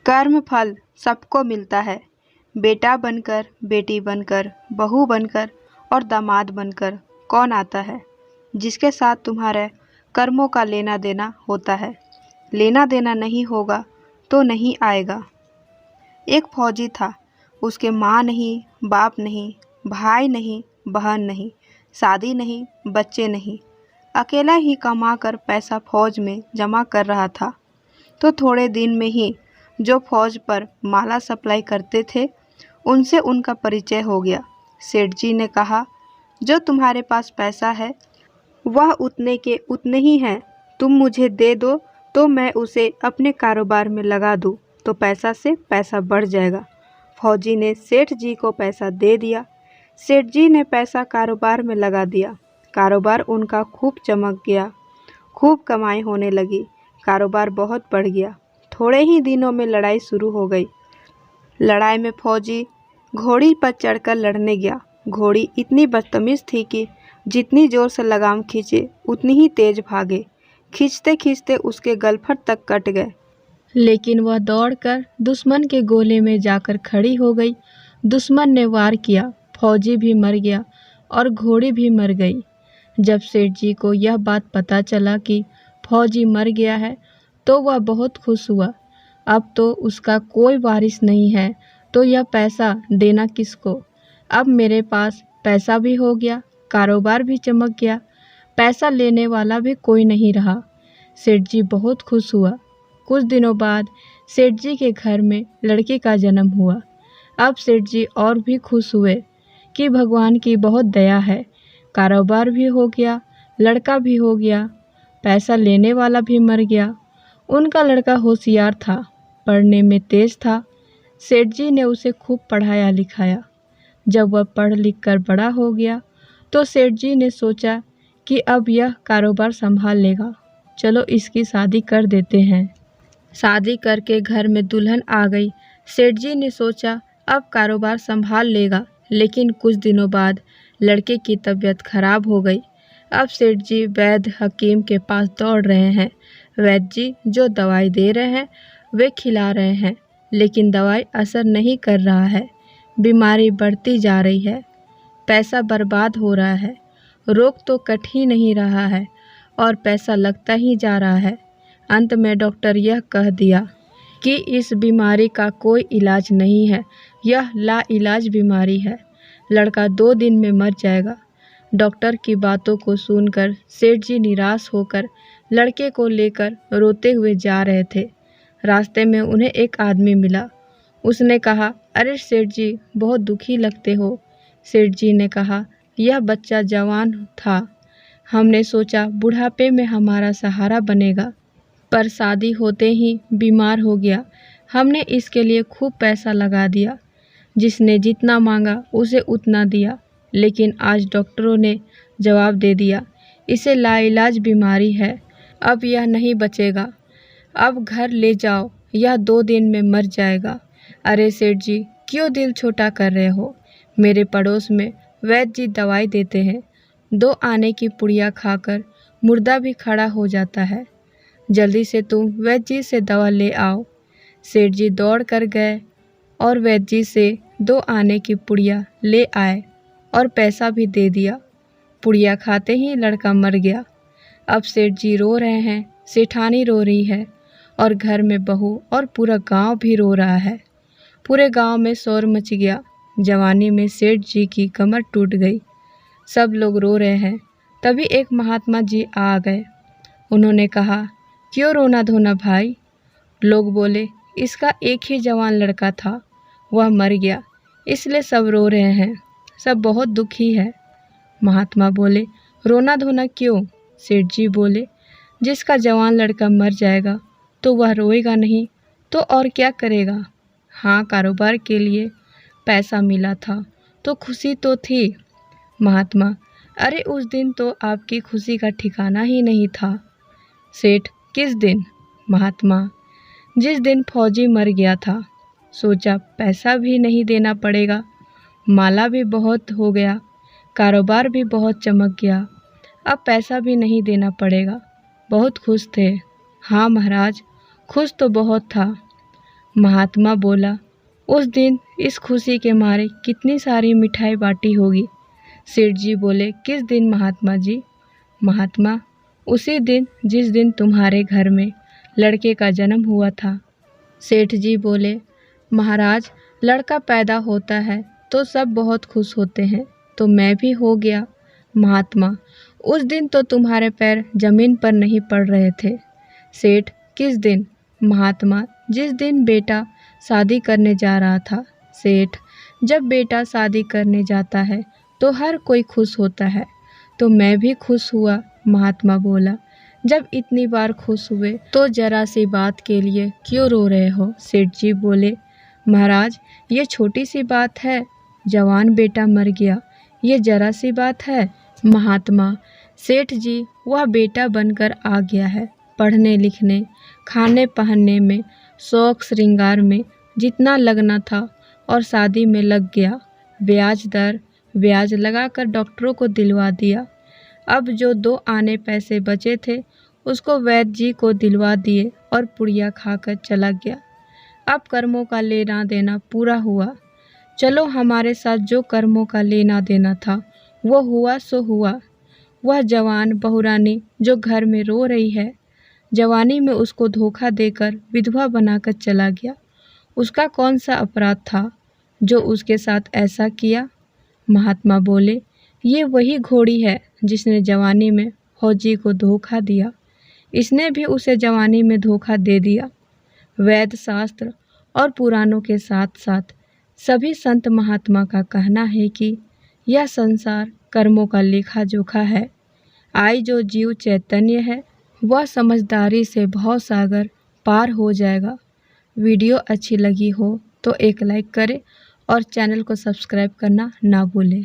कर्म फल सबको मिलता है। बेटा बनकर, बेटी बनकर, बहू बनकर और दामाद बनकर कौन आता है जिसके साथ तुम्हारे कर्मों का लेना देना होता है। लेना देना नहीं होगा तो नहीं आएगा। एक फौजी था। उसके माँ नहीं, बाप नहीं, भाई नहीं, बहन नहीं, शादी नहीं, बच्चे नहीं। अकेला ही कमा कर पैसा फौज में जमा कर रहा था। तो थोड़े दिन में ही जो फौज पर माला सप्लाई करते थे उनसे उनका परिचय हो गया। सेठ जी ने कहा, जो तुम्हारे पास पैसा है वह उतने के उतने ही हैं। तुम मुझे दे दो तो मैं उसे अपने कारोबार में लगा दूँ तो पैसा से पैसा बढ़ जाएगा। फौजी ने सेठ जी को पैसा दे दिया। सेठ जी ने पैसा कारोबार में लगा दिया। कारोबार उनका खूब चमक गया। खूब कमाई होने लगी। कारोबार बहुत बढ़ गया। थोड़े ही दिनों में लड़ाई शुरू हो गई। लड़ाई में फौजी घोड़ी पर चढ़कर लड़ने गया। घोड़ी इतनी बदतमीज थी कि जितनी जोर से लगाम खींचे उतनी ही तेज भागे। खींचते खींचते उसके गलफट तक कट गए, लेकिन वह दौड़कर दुश्मन के गोले में जाकर खड़ी हो गई। दुश्मन ने वार किया, फौजी भी मर गया और घोड़ी भी मर गई। जब सेठ जी को यह बात पता चला कि फौजी मर गया है तो वह बहुत खुश हुआ। अब तो उसका कोई वारिस नहीं है तो यह पैसा देना किसको। अब मेरे पास पैसा भी हो गया, कारोबार भी चमक गया, पैसा लेने वाला भी कोई नहीं रहा। सेठ जी बहुत खुश हुआ। कुछ दिनों बाद सेठ जी के घर में लड़के का जन्म हुआ। अब सेठ जी और भी खुश हुए कि भगवान की बहुत दया है। कारोबार भी हो गया, लड़का भी हो गया, पैसा लेने वाला भी मर गया। उनका लड़का होशियार था, पढ़ने में तेज था। सेठ जी ने उसे खूब पढ़ाया लिखाया। जब वह पढ़ लिख कर बड़ा हो गया तो सेठ जी ने सोचा कि अब यह कारोबार संभाल लेगा, चलो इसकी शादी कर देते हैं। शादी करके घर में दुल्हन आ गई। सेठ जी ने सोचा अब कारोबार संभाल लेगा, लेकिन कुछ दिनों बाद लड़के की तबीयत खराब हो गई। अब सेठ जी वैद्य हकीम के पास दौड़ रहे हैं। वैद्य जी जो दवाई दे रहे हैं वे खिला रहे हैं, लेकिन दवाई असर नहीं कर रहा है। बीमारी बढ़ती जा रही है, पैसा बर्बाद हो रहा है, रोग तो कट ही नहीं रहा है और पैसा लगता ही जा रहा है। अंत में डॉक्टर यह कह दिया कि इस बीमारी का कोई इलाज नहीं है, यह लाइलाज बीमारी है। लड़का 2 दिन में मर जाएगा। डॉक्टर की बातों को सुनकर सेठ जी निराश होकर लड़के को लेकर रोते हुए जा रहे थे। रास्ते में उन्हें एक आदमी मिला। उसने कहा, अरे सेठ जी, बहुत दुखी लगते हो। सेठ जी ने कहा, यह बच्चा जवान था, हमने सोचा बुढ़ापे में हमारा सहारा बनेगा, पर शादी होते ही बीमार हो गया। हमने इसके लिए खूब पैसा लगा दिया, जिसने जितना मांगा उसे उतना दिया, लेकिन आज डॉक्टरों ने जवाब दे दिया, इसे लाइलाज बीमारी है, अब यह नहीं बचेगा। अब घर ले जाओ, यह 2 दिन में मर जाएगा। अरे सेठ जी, क्यों दिल छोटा कर रहे हो? मेरे पड़ोस में वैद्य जी दवाई देते हैं, 2 आने की पुड़िया खाकर मुर्दा भी खड़ा हो जाता है। जल्दी से तुम वैद्य जी से दवा ले आओ। सेठ जी दौड़ कर गए और वैद्य जी से 2 आने की पुड़िया ले आए और पैसा भी दे दिया। पुड़िया खाते ही लड़का मर गया। अब सेठ जी रो रहे हैं, सेठानी रो रही है और घर में बहू और पूरा गांव भी रो रहा है। पूरे गांव में शोर मच गया। जवानी में सेठ जी की कमर टूट गई। सब लोग रो रहे हैं। तभी एक महात्मा जी आ गए। उन्होंने कहा, क्यों रोना धोना भाई? लोग बोले, इसका एक ही जवान लड़का था, वह मर गया, इसलिए सब रो रहे हैं, सब बहुत दुखी है। महात्मा बोले, रोना धोना क्यों? सेठ जी बोले, जिसका जवान लड़का मर जाएगा तो वह रोएगा नहीं तो और क्या करेगा? हाँ, कारोबार के लिए पैसा मिला था तो खुशी तो थी। महात्मा, अरे उस दिन तो आपकी खुशी का ठिकाना ही नहीं था। सेठ, किस दिन? महात्मा, जिस दिन फौजी मर गया था। सोचा पैसा भी नहीं देना पड़ेगा, माला भी बहुत हो गया, कारोबार भी बहुत चमक गया, अब पैसा भी नहीं देना पड़ेगा। बहुत खुश थे। हाँ महाराज, खुश तो बहुत था। महात्मा बोला, उस दिन इस खुशी के मारे कितनी सारी मिठाई बांटी होगी। सेठ जी बोले, किस दिन महात्मा जी? महात्मा, उसी दिन जिस दिन तुम्हारे घर में लड़के का जन्म हुआ था। सेठ जी बोले, महाराज, लड़का पैदा होता है तो सब बहुत खुश होते हैं, तो मैं भी हो गया। महात्मा, उस दिन तो तुम्हारे पैर जमीन पर नहीं पड़ रहे थे। सेठ, किस दिन? महात्मा, जिस दिन बेटा शादी करने जा रहा था। सेठ, जब बेटा शादी करने जाता है तो हर कोई खुश होता है, तो मैं भी खुश हुआ। महात्मा बोला, जब इतनी बार खुश हुए तो जरा सी बात के लिए क्यों रो रहे हो? सेठ जी बोले, महाराज, ये छोटी सी बात है, जवान बेटा मर गया, ये जरा सी बात है। महात्मा, सेठ जी, वह बेटा बनकर आ गया है। पढ़ने लिखने, खाने पहनने में, शौक श्रृंगार में जितना लगना था और शादी में लग गया। ब्याज दर ब्याज लगाकर डॉक्टरों को दिलवा दिया। अब जो 2 आने पैसे बचे थे उसको वैद्य जी को दिलवा दिए और पुड़िया खाकर चला गया। अब कर्मों का लेना देना पूरा हुआ। चलो, हमारे साथ जो कर्मों का लेना देना था वो हुआ सो हुआ। वह जवान बहुरानी जो घर में रो रही है, जवानी में उसको धोखा देकर विधवा बनाकर चला गया। उसका कौन सा अपराध था जो उसके साथ ऐसा किया? महात्मा बोले, ये वही घोड़ी है जिसने जवानी में फौजी को धोखा दिया। इसने भी उसे जवानी में धोखा दे दिया। वैद शास्त्र और पुराणों के साथ साथ सभी संत महात्मा का कहना है कि यह संसार कर्मों का लेखा जोखा है। आई जो जीव चैतन्य है वह समझदारी से भव सागर पार हो जाएगा। वीडियो अच्छी लगी हो तो एक लाइक करें और चैनल को सब्सक्राइब करना ना भूलें।